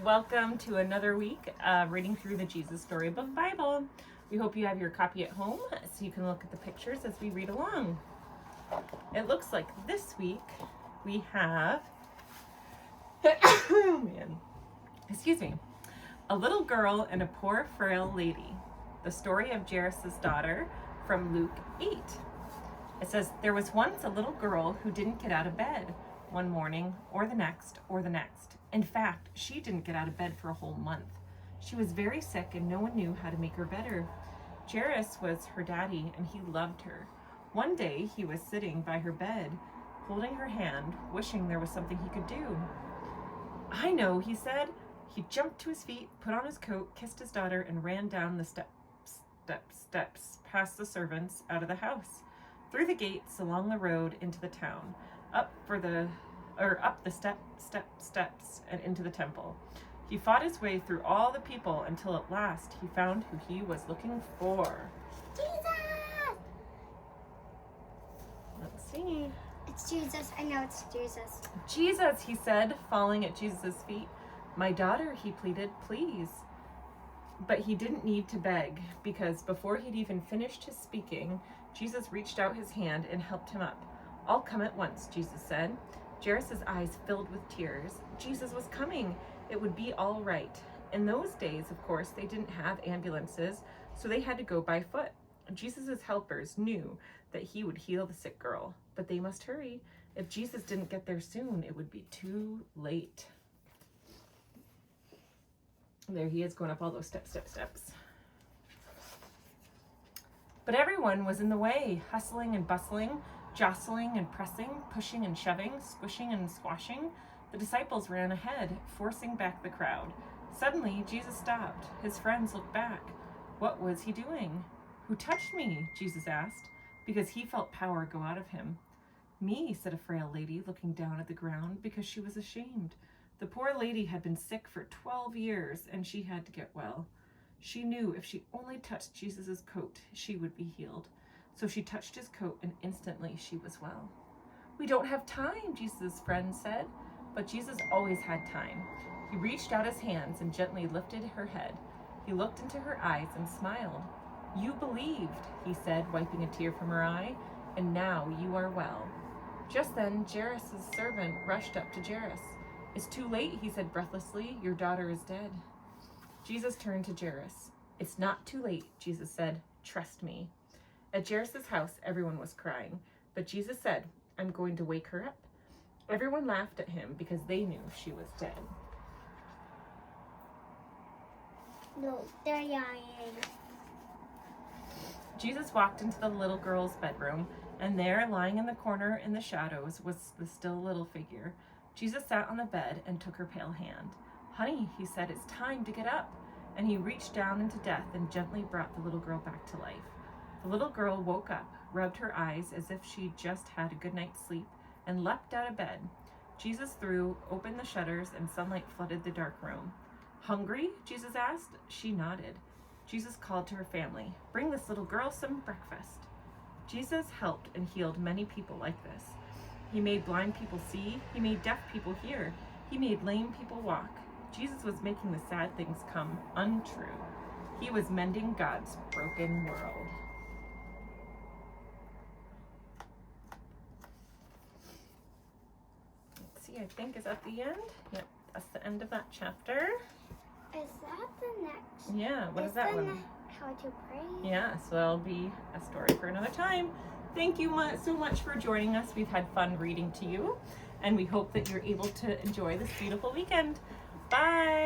welcome to another week reading through the Jesus Storybook Bible. We hope you have your copy at home so you can look at the pictures as we read along. It looks like this week we have, a little girl and a poor frail lady. The story of Jairus' daughter from Luke 8. It says, there was once a little girl who didn't get out of bed one morning or the next or the next. In fact, she didn't get out of bed for a whole month. She was very sick and no one knew how to make her better. Jairus was her daddy and he loved her. One day he was sitting by her bed, holding her hand, wishing there was something he could do. I know, he said. He jumped to his feet, put on his coat, kissed his daughter, and ran down the steps, past the servants, out of the house, through the gates, along the road, into the town, up the steps, and into the temple. He fought his way through all the people until at last he found who he was looking for. Jesus! Let's see. It's Jesus. I know it's Jesus. Jesus, he said, falling at Jesus' feet. My daughter, he pleaded, please. But he didn't need to beg, because before he'd even finished his speaking, Jesus reached out his hand and helped him up. I'll come at once, Jesus said. Jairus' eyes filled with tears. Jesus was coming. It would be all right. In those days, of course, they didn't have ambulances, so they had to go by foot. Jesus' helpers knew that he would heal the sick girl, but they must hurry. If Jesus didn't get there soon, it would be too late. There he is going up all those steps. But everyone was in the way, hustling and bustling, jostling and pressing, pushing and shoving, squishing and squashing. The disciples ran ahead, forcing back the crowd. Suddenly, Jesus stopped. His friends looked back. What was he doing? Who touched me? Jesus asked, because he felt power go out of him. Me, said a frail lady, looking down at the ground because she was ashamed. The poor lady had been sick for 12 years, and she had to get well. She knew if she only touched Jesus' coat, she would be healed. So she touched his coat, and instantly she was well. We don't have time, Jesus' friend said. But Jesus always had time. He reached out his hands and gently lifted her head. He looked into her eyes and smiled. You believed, he said, wiping a tear from her eye, and now you are well. Just then, Jairus' servant rushed up to Jairus. It's too late, he said breathlessly. Your daughter is dead. Jesus turned to Jairus. It's not too late, Jesus said. Trust me. At Jairus' house, everyone was crying, but Jesus said, I'm going to wake her up. Everyone laughed at him because they knew she was dead. No, they're lying. Jesus walked into the little girl's bedroom, and there, lying in the corner in the shadows, was the still little figure. Jesus sat on the bed and took her pale hand. Honey, he said, it's time to get up. And he reached down into death and gently brought the little girl back to life. The little girl woke up, rubbed her eyes as if she'd just had a good night's sleep, and leapt out of bed. Jesus threw open the shutters and sunlight flooded the dark room. Hungry? Jesus asked. She nodded. Jesus called to her family, bring this little girl some breakfast. Jesus helped and healed many people like this. He made blind people see. He made deaf people hear. He made lame people walk. Jesus was making the sad things come untrue. He was mending God's broken world. I think is at the end. Yep, that's the end of that chapter. Is that the next? Yeah, what is that one? How to pray. Yeah, so that'll be a story for another time. Thank you so much for joining us. We've had fun reading to you, and we hope that you're able to enjoy this beautiful weekend. Bye.